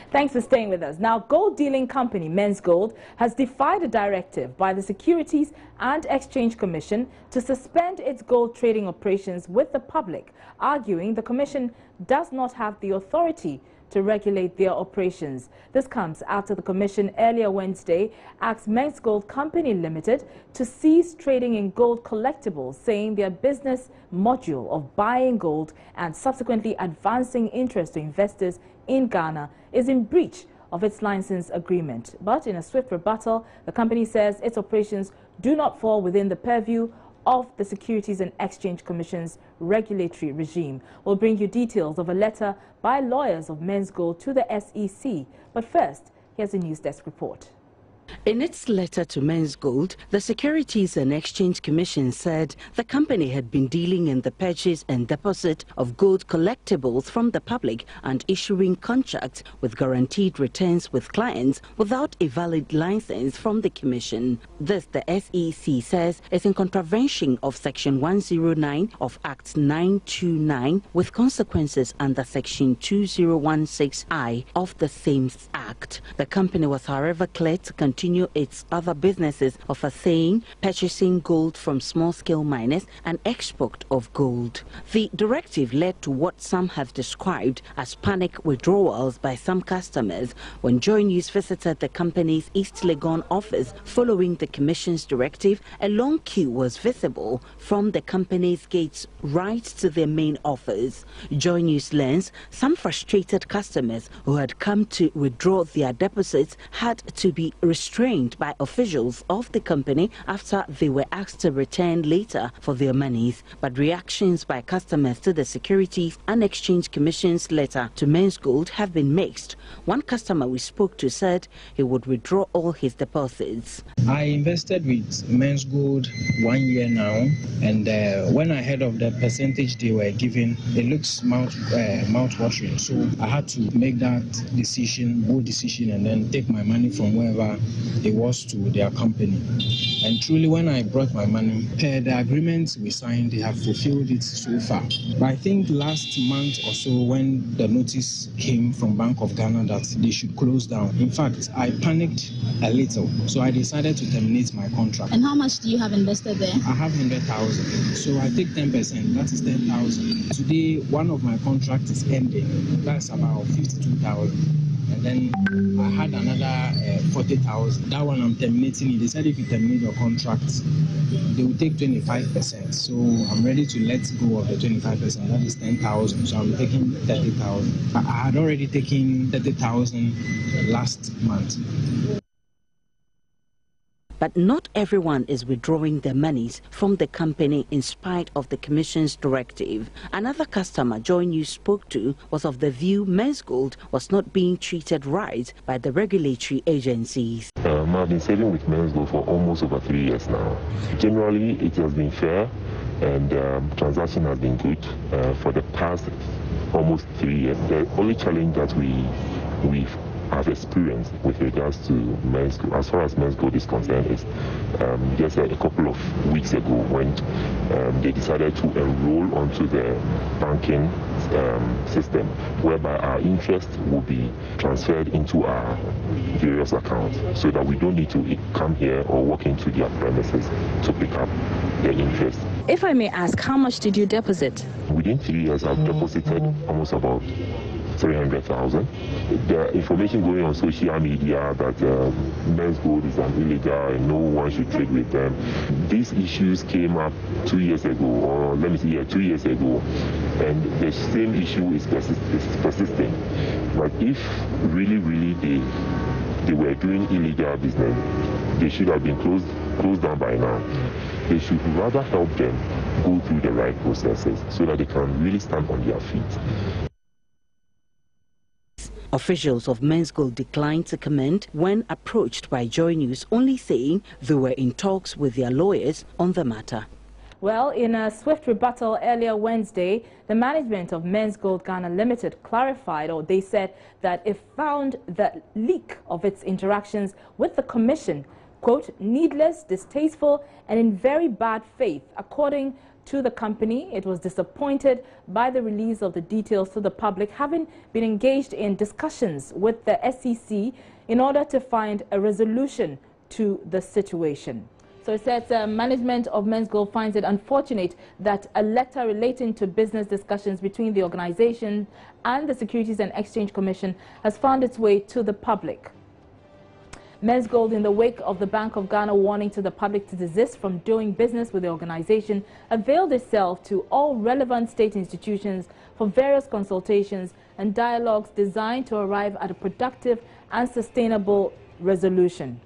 Thanks for staying with us. Now, gold dealing company Menzgold has defied a directive by the Securities and Exchange Commission to suspend its gold trading operations with the public, arguing the commission does not have the authority to regulate their operations. This comes after the commission earlier Wednesday asked Menzgold Company Limited to cease trading in gold collectibles, saying their business module of buying gold and subsequently advancing interest to investors in Ghana is in breach of its license agreement. But in a swift rebuttal, the company says its operations do not fall within the purview of the Securities and Exchange Commission's regulatory regime. We'll bring you details of a letter by lawyers of Menzgold to the SEC. But first, here's a News Desk report. In its letter to Menzgold, the Securities and Exchange Commission said the company had been dealing in the purchase and deposit of gold collectibles from the public and issuing contracts with guaranteed returns with clients without a valid license from the Commission. This, the SEC says, is in contravention of Section 109 of Act 929 with consequences under Section 2016I of the same Act. The company was, however, cleared to continue its other businesses of assaying, purchasing gold from small-scale miners and export of gold. The directive led to what some have described as panic withdrawals by some customers when JoyNews visited the company's East Legon office following the Commission's directive. A long queue was visible from the company's gates right to their main office. JoyNews learns some frustrated customers who had come to withdraw their deposits had to be restrained by officials of the company after they were asked to return later for their monies. But reactions by customers to the Securities and Exchange Commission's letter to Menzgold have been mixed. One customer we spoke to said he would withdraw all his deposits. I invested with Menzgold 1 year now, and when I heard of the percentage they were giving, it looks mouth-watering. So I had to make that bold decision, and then take my money from wherever it was to their company. And truly, when I brought my money, the agreement we signed, they have fulfilled it so far. But I think last month or so, when the notice came from Bank of Ghana that they should close down, in fact, I panicked a little. So I decided to terminate my contract. And how much do you have invested there? I have 100,000. So I take 10%, that is 10,000. Today, one of my contracts is ending. That's about 52,000. And then I had another 40,000. That one I'm terminating. They said if you terminate your contract, they will take 25%. So I'm ready to let go of the 25%. That is 10,000. So I'm taking 30,000. I had already taken 30,000 last month. But not everyone is withdrawing their monies from the company in spite of the Commission's directive. Another customer JoyNews spoke to was of the view Menzgold was not being treated right by the regulatory agencies. I've been saving with Menzgold for almost over 3 years now. Generally, it has been fair, and transaction has been good for the past almost 3 years. The only challenge that we've experienced with regards to Menzgold, as far as Menzgold is concerned, is just a couple of weeks ago when they decided to enroll onto the banking system, whereby our interest will be transferred into our various accounts, so that we don't need to come here or walk into their premises to pick up their interest. If I may ask, how much did you deposit? Within 3 years, I've deposited almost about 300,000. The information going on social media that Menzgold is an illegal and no one should trade with them. These issues came up 2 years ago, or let me see, 2 years ago, and the same issue is persisting. But if really they were doing illegal business, they should have been closed down by now. They should rather help them go through the right processes so that they can really stand on their feet. Officials of Menzgold declined to comment when approached by JoyNews, only saying they were in talks with their lawyers on the matter. Well, in a swift rebuttal earlier Wednesday, the management of Menzgold Ghana Limited clarified, or they said that it found the leak of its interactions with the Commission, quote, needless, distasteful, and in very bad faith, according to the company. It was disappointed by the release of the details to the public, having been engaged in discussions with the SEC in order to find a resolution to the situation. So it says management of Menzgold finds it unfortunate that a letter relating to business discussions between the organization and the Securities and Exchange Commission has found its way to the public. Menzgold, in the wake of the Bank of Ghana warning to the public to desist from doing business with the organization, availed itself to all relevant state institutions for various consultations and dialogues designed to arrive at a productive and sustainable resolution.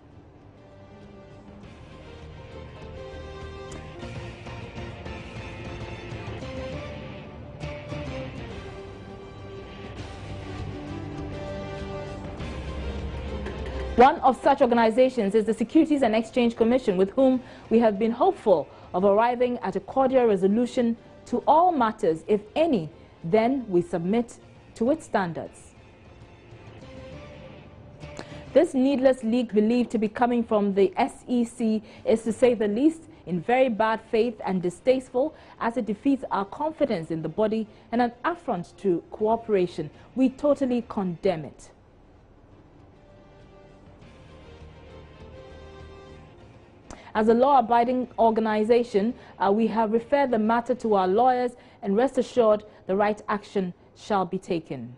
One of such organizations is the Securities and Exchange Commission, with whom we have been hopeful of arriving at a cordial resolution to all matters. If any, then we submit to its standards. This needless leak, believed to be coming from the SEC, is, to say the least, in very bad faith and distasteful, as it defeats our confidence in the body and an affront to cooperation. We totally condemn it. As a law-abiding organization, we have referred the matter to our lawyers, and rest assured the right action shall be taken.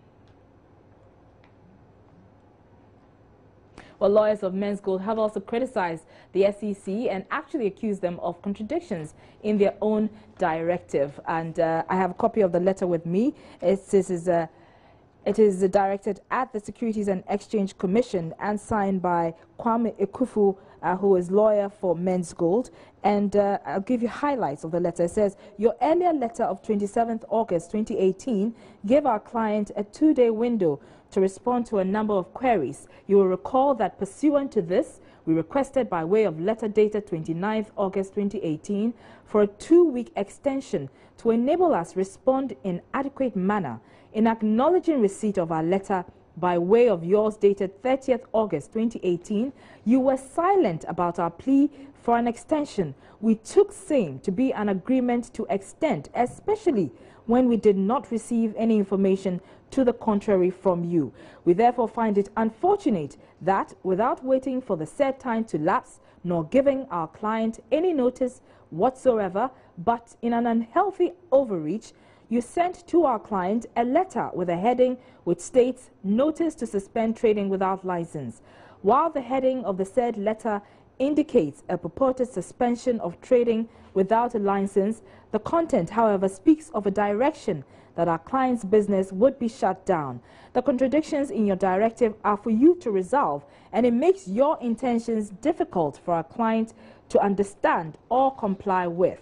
Well, lawyers of Menzgold have also criticized the SEC and actually accused them of contradictions in their own directive. And I have a copy of the letter with me. It is directed at the Securities and Exchange Commission and signed by Kwame Ekufu, who is lawyer for Menzgold. And I'll give you highlights of the letter. It says, your earlier letter of 27th August 2018 gave our client a 2-day window to respond to a number of queries. You will recall that pursuant to this, we requested by way of letter dated 29th August 2018 for a 2-week extension to enable us respond in adequate manner. In acknowledging receipt of our letter by way of yours dated 30th August 2018, you were silent about our plea for an extension. We took same to be an agreement to extend, especially when we did not receive any information to the contrary from you. We therefore find it unfortunate that, without waiting for the said time to lapse, nor giving our client any notice whatsoever, but in an unhealthy overreach, you sent to our client a letter with a heading which states notice to suspend trading without license. While the heading of the said letter indicates a purported suspension of trading without a license, the content, however, speaks of a direction that our client's business would be shut down. The contradictions in your directive are for you to resolve, and it makes your intentions difficult for our client to understand or comply with.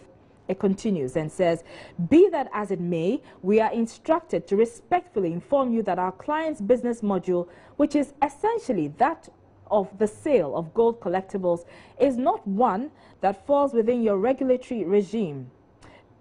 It continues and says, be that as it may, we are instructed to respectfully inform you that our client's business module, which is essentially that of the sale of gold collectibles, is not one that falls within your regulatory regime.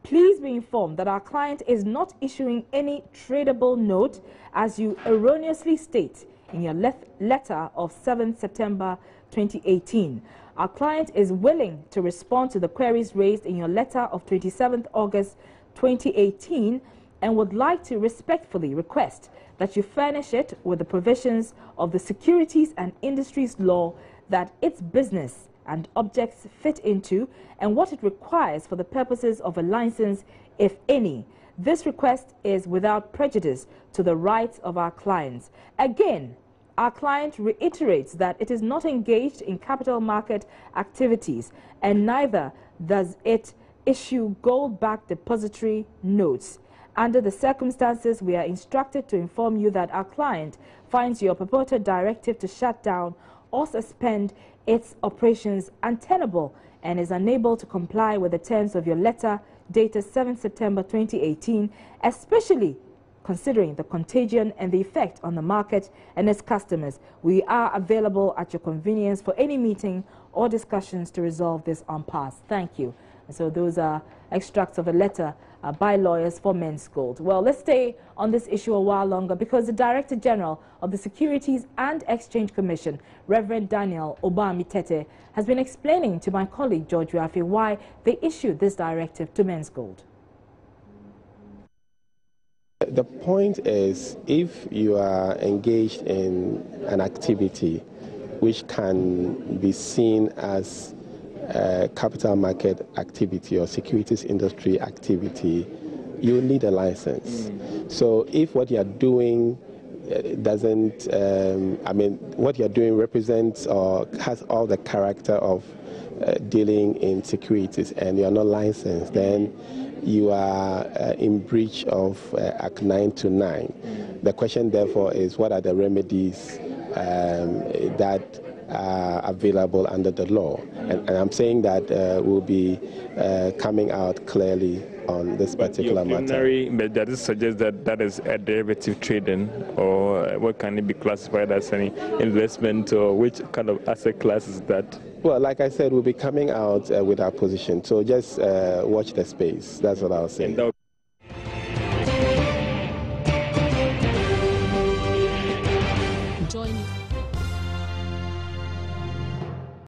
Please be informed that our client is not issuing any tradable note, as you erroneously state in your letter of 7th September 2018. Our client is willing to respond to the queries raised in your letter of 27th August 2018 and would like to respectfully request that you furnish it with the provisions of the Securities and Industries Law that its business and objects fit into, and what it requires for the purposes of a license, if any. This request is without prejudice to the rights of our clients. Again, our client reiterates that it is not engaged in capital market activities, and neither does it issue gold-backed depository notes. Under the circumstances, we are instructed to inform you that our client finds your purported directive to shut down or suspend its operations untenable and is unable to comply with the terms of your letter dated 7th September 2018, especially considering the contagion and the effect on the market and its customers. We are available at your convenience for any meeting or discussions to resolve this impasse. Thank you. And so those are extracts of a letter by lawyers for Menzgold. Well, let's stay on this issue a while longer because the Director General of the Securities and Exchange Commission, Reverend Daniel Obami-Tete, has been explaining to my colleague George Rafi why they issued this directive to Menzgold. The point is, if you are engaged in an activity which can be seen as capital market activity or securities industry activity, you need a license. So if what you're doing doesn't, what you're doing represents or has all the character of dealing in securities and you're not licensed, then you are in breach of Act 929. The question, therefore, is what are the remedies that are available under the law? And I'm saying that we'll be coming out clearly on this particular matter. But does it suggest that that is a derivative trading, or what can it be classified as, any investment, or which kind of asset class is that? Well, like I said, we'll be coming out with our position. So just watch the space. That's what I was saying. JoyNews.